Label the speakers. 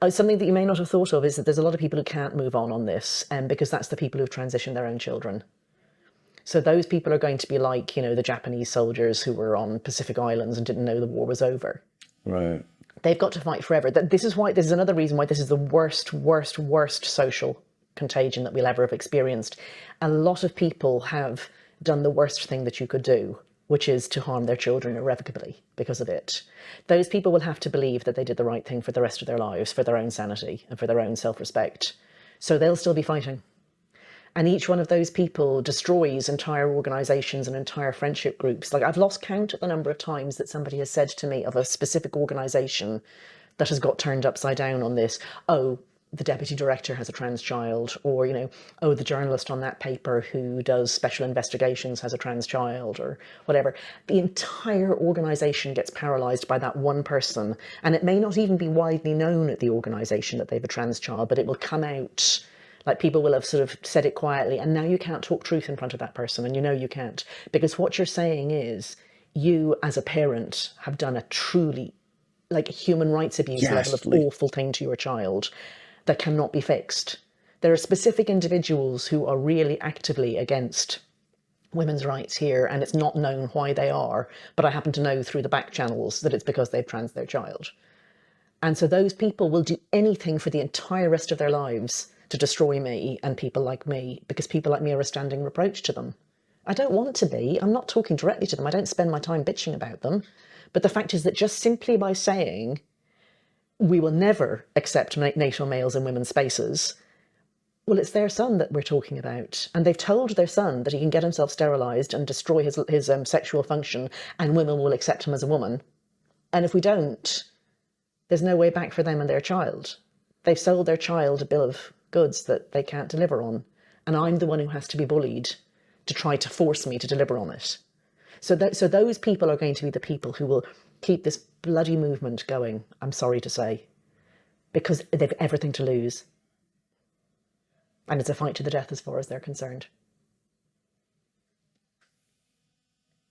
Speaker 1: Something that you may not have thought of is that there's a lot of people who can't move on this, because that's the people who've transitioned their own children. So those people are going to be like, the Japanese soldiers who were on Pacific Islands and didn't know the war was over.
Speaker 2: Right.
Speaker 1: They've got to fight forever. This is another reason why this is the worst social contagion that we'll ever have experienced. A lot of people have done the worst thing that you could do, which is to harm their children irrevocably because of it. Those people will have to believe that they did the right thing for the rest of their lives, for their own sanity and for their own self-respect. So they'll still be fighting. And each one of those people destroys entire organizations and entire friendship groups. Like, I've lost count of the number of times that somebody has said to me of a specific organization that has got turned upside down on this. Oh, the deputy director has a trans child, or, oh, the journalist on that paper who does special investigations has a trans child, or whatever. The entire organization gets paralyzed by that one person. And it may not even be widely known at the organization that they have a trans child, but it will come out. Like, people will have sort of said it quietly, and now you can't talk truth in front of that person, and you can't. Because what you're saying is, you as a parent have done a truly, like, human rights abuse level of
Speaker 2: Ghastly.
Speaker 1: awful thing to your child that cannot be fixed. There are specific individuals who are really actively against women's rights here, and it's not known why they are, but I happen to know through the back channels that it's because they've trans their child. And so those people will do anything for the entire rest of their lives to destroy me and people like me, because people like me are a standing reproach to them. I don't want to be. I'm not talking directly to them. I don't spend my time bitching about them. But the fact is that just simply by saying we will never accept NATO males in women's spaces, well, it's their son that we're talking about. And they've told their son that he can get himself sterilised and destroy his sexual function, and women will accept him as a woman. And if we don't, there's no way back for them and their child. They've sold their child a bill of goods that they can't deliver on. And I'm the one who has to be bullied to try to force me to deliver on it. So those people are going to be the people who will keep this bloody movement going, I'm sorry to say, because they've everything to lose. And it's a fight to the death as far as they're concerned.